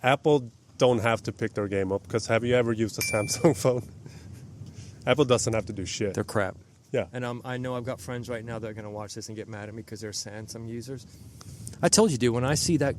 Apple don't have to pick their game up, because have you ever used a Samsung phone? Apple doesn't have to do shit. They're crap. Yeah. And I know I've got friends right now that are going to watch this and get mad at me because they're Samsung users. I told you, dude, when I see that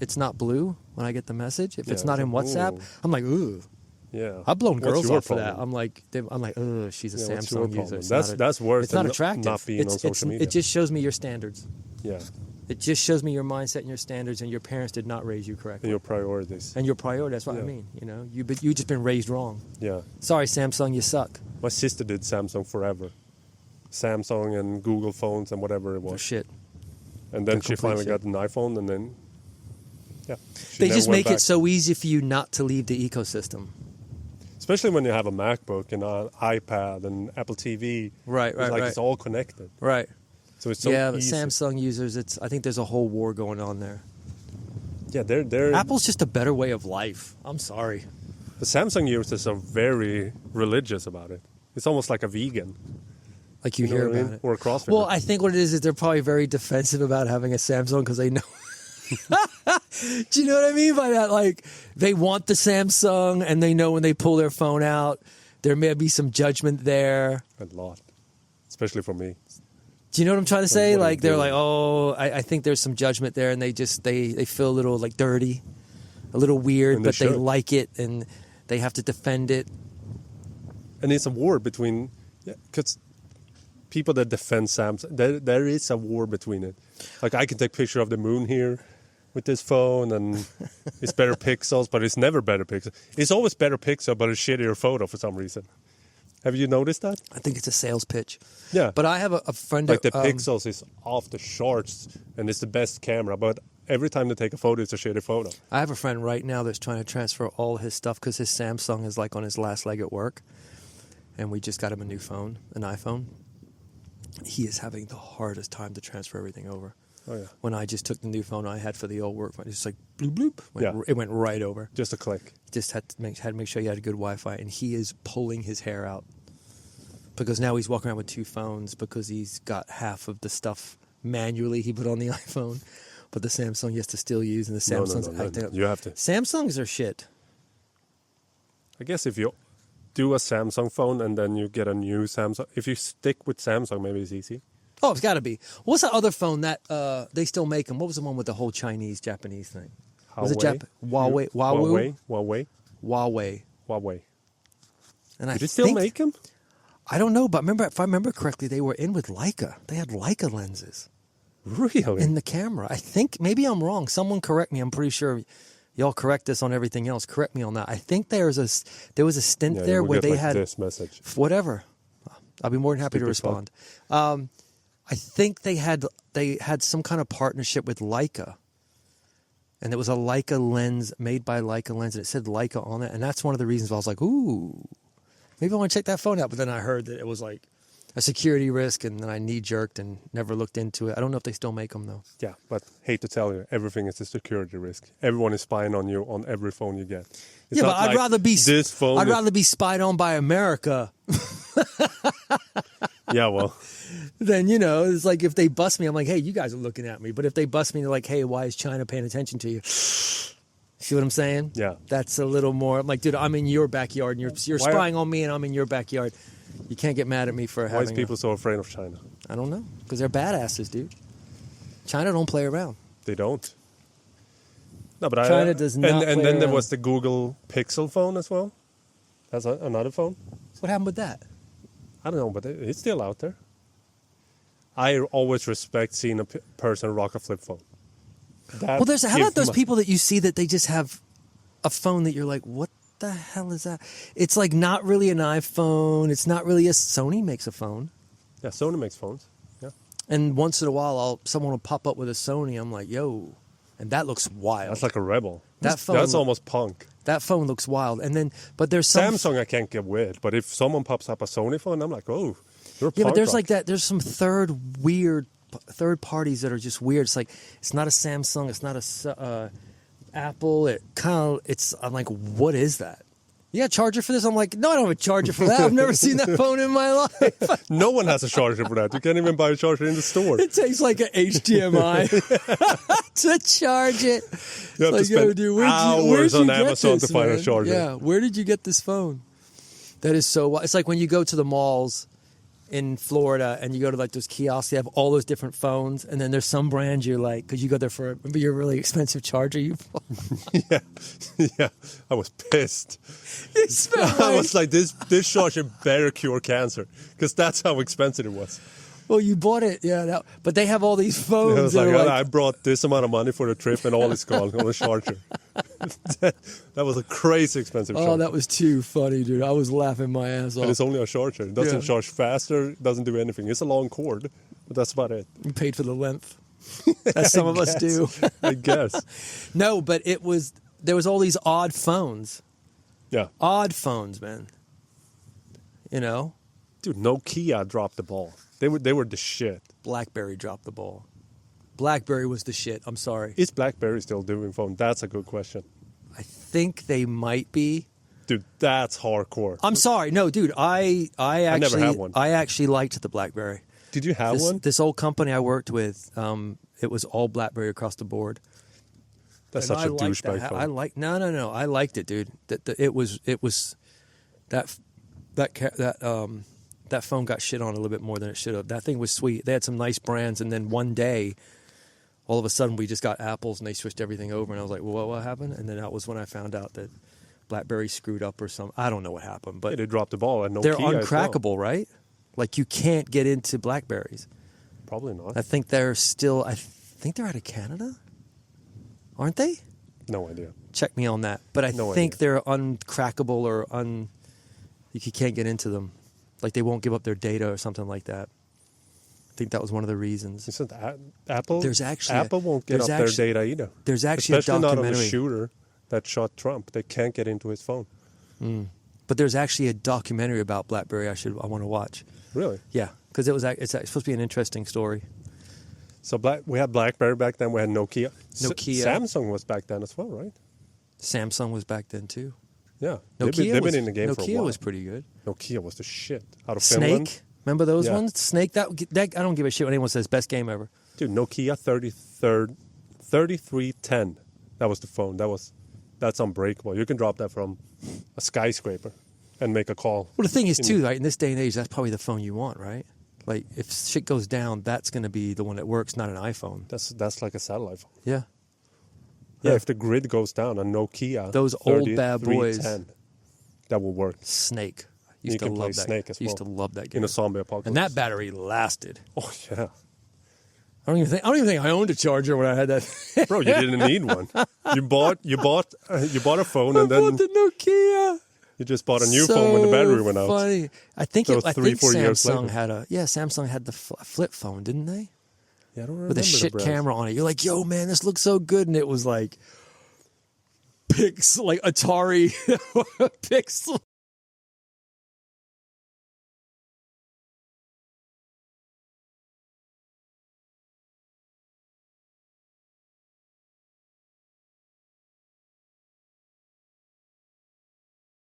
it's not blue when I get the message, if it's not in WhatsApp, I'm like, ooh. Yeah. I've blown girls off for problem? that. I'm like, ugh, she's a What's your Samsung problem? user. That's worse It's not than attractive. not being on social media. It just shows me your standards. Yeah. It just shows me your mindset and your standards, and your parents did not raise you correctly. And your priorities. And your priority, that's what I mean. You know, you just been raised wrong. Yeah. Sorry, Samsung, you suck. My sister did Samsung forever. Samsung and Google phones and whatever it was. Oh, shit. And then They're she finally complete got an iPhone, and then, yeah. They just make it so easy for you not to leave the ecosystem. Especially when you have a MacBook and an iPad and Apple TV. Right. It's all connected. Right. So it's so but easy. Samsung users, I think there's a whole war going on there. Yeah, they're Apple's just a better way of life. I'm sorry. The Samsung users are very religious about it. It's almost like a vegan. Like you hear know what I about mean? it. Or a CrossFit. Well, I think what it is they're probably very defensive about having a Samsung because they know. Do you know what I mean by that? Like, they want the Samsung, and they know when they pull their phone out, there may be some judgment there. A lot. Especially for me. Do you know what I'm trying to say? What Like, they're like, oh, I think there's some judgment there, and they feel a little, like, dirty, a little weird, but they like it, and they have to defend it. And it's a war between... Because people that defend Samsung, there is a war between it. Like, I can take a picture of the moon here with this phone, and it's better pixels, but it's never better pixels. It's always better pixel, but it's shittier photo for some reason. Have you noticed that? I think it's a sales pitch. Yeah. But I have a friend... Like, the pixels is off the charts, and it's the best camera, but every time they take a photo, it's a shitty photo. I have a friend right now that's trying to transfer all his stuff because his Samsung is, like, on his last leg at work. And we just got him a new phone, an iPhone. He is having the hardest time to transfer everything over. Oh, yeah. When I just took the new phone I had for the old work phone, it's like bloop bloop. It went right over. Just a click. Just had to make sure he had a good Wi-Fi, and he is pulling his hair out because now he's walking around with two phones because he's got half of the stuff manually he put on the iPhone, but the Samsung he has to still use, and the Samsung's acting up. You have to. Samsungs are shit. I guess if you do a Samsung phone and then you get a new Samsung, if you stick with Samsung, maybe it's easy. Oh, it's got to be. What's that other phone that they still make them? What was the one with the whole Chinese-Japanese thing? Was it Huawei? Huawei. And Did they still make them? I don't know, but if I remember correctly, they were in with Leica. They had Leica lenses. Really? In the camera. I think, maybe I'm wrong. Someone correct me. I'm pretty sure y'all correct us on everything else. Correct me on that. I think there was a stint there where they had this message. Whatever. I'll be more than happy to respond. I think they had some kind of partnership with Leica, and it was a Leica lens made by Leica lens, and it said Leica on it, and that's one of the reasons why I was like, ooh, maybe I want to check that phone out. But then I heard that it was like a security risk, and then I knee-jerked and never looked into it. I don't know if they still make them, though. Yeah, but hate to tell you, everything is a security risk. Everyone is spying on you on every phone you get. It's but I'd rather be spied on by America. Yeah, well. Then, it's like if they bust me, I'm like, hey, you guys are looking at me. But if they bust me, they're like, hey, why is China paying attention to you? See what I'm saying? Yeah. That's a little more. I'm like, dude, I'm in your backyard, and you're spying on me, and I'm in your backyard. You can't get mad at me for having... Why is people so afraid of China? I don't know. Because they're badasses, dude. China don't play around. They don't. No, but China does not And then there was the Google Pixel phone as well. That's another phone. What happened with that? I don't know, but it's still out there. I always respect seeing a person rock a flip phone. How about those people that you see that they just have a phone that you're like, what the hell is that? It's like not really an iPhone. It's not really Sony makes a phone. Yeah, Sony makes phones. Yeah. And once in a while, someone will pop up with a Sony. I'm like, yo, and that looks wild. That's like a rebel. That's almost punk. That phone looks wild. And then, but there's some Samsung I can't get with, but if someone pops up a Sony phone, I'm like, oh, you're a yeah. punk But there's rock. like that. There's some third parties that are just weird. It's like it's not a Samsung. It's not a Apple. I'm like, what is that? You got a charger for this? I'm like, no, I don't have a charger for that. I've never seen that phone in my life. No one has a charger for that. You can't even buy a charger in the store. It takes like an HDMI to charge it. You have to like, spend hours on Amazon to find a charger. Yeah, where did you get this phone? That is so wild. It's like when you go to the malls in Florida and you go to like those kiosks, they have all those different phones, and then there's some brands you're like, because you go there for your really expensive charger. Yeah, I was pissed. You spent I was like, this charger better cure cancer, because that's how expensive it was. well, you bought it, yeah. But they have all these phones. I was like, I brought this amount of money for the trip, and all it's gone on a charger. That was a crazy expensive charger. Oh, that was too funny, dude. I was laughing my ass off. And it's only a charger. It doesn't charge faster. It doesn't do anything. It's a long cord, but that's about it. You paid for the length, as some of us do. I guess. No, but there was all these odd phones. Yeah. Odd phones, man. You know? Dude, Nokia dropped the ball. They were the shit. BlackBerry dropped the ball. BlackBerry was the shit. I'm sorry. Is BlackBerry still doing phone? That's a good question. I think they might be. Dude, that's hardcore. I'm sorry. No, dude, I actually never had one. I actually liked the BlackBerry. Did you have one? This old company I worked with, it was all BlackBerry across the board. That's And such a liked douchebag that. phone. No. I liked it, dude. It was that phone got shit on a little bit more than it should have. That thing was sweet. They had some nice brands, and then one day, all of a sudden, we just got Apples, and they switched everything over, and I was like, well, what happened? And then that was when I found out that BlackBerry screwed up or something. I don't know what happened, but They dropped the ball, and Nokia they're as well. uncrackable, right? Like, you can't get into BlackBerries. Probably not. I think they're out of Canada, aren't they? No idea. Check me on that. But I No think idea. they're uncrackable or you can't get into them. Like they won't give up their data or something like that. I think that was one of the reasons. Isn't Apple? There's actually Apple won't get up their data either. There's actually Especially a not on the documentary. shooter that shot Trump. They can't get into his phone. But there's actually a documentary about BlackBerry I want to watch. Really? Yeah, because it's supposed to be an interesting story. So we had BlackBerry back then. We had Nokia. Nokia. Samsung was back then as well, right? Samsung was back then too. Yeah. Nokia they've been in the game for a Nokia while. was pretty good. Nokia was the shit. Out of Finland. Snake, remember those Yeah. ones? Snake, that I don't give a shit what anyone says. Best game ever. Dude, Nokia 3310. That was the phone. That's unbreakable. You can drop that from a skyscraper and make a call. Well, the thing is too, right? In this day and age, that's probably the phone you want, right? Like if shit goes down, that's going to be the one that works, not an iPhone. That's like a satellite phone. Yeah. Yeah, if the grid goes down, a Nokia Those old bad boys. 3310, that will work Snake. You can play love that. Snake as Used to well. love that game. in a zombie apocalypse. And that battery lasted. Oh yeah, I don't even think I owned a charger when I had that. bro, you didn't need one. You bought a phone, and I bought then the Nokia. you just bought a new phone when the battery went out. Funny. I think That was 3-4 years Samsung later. Samsung had the flip phone, didn't they? Yeah, I don't remember With a shit the brand. camera on it. You're like, yo, man, this looks so good. And it was like Atari pixel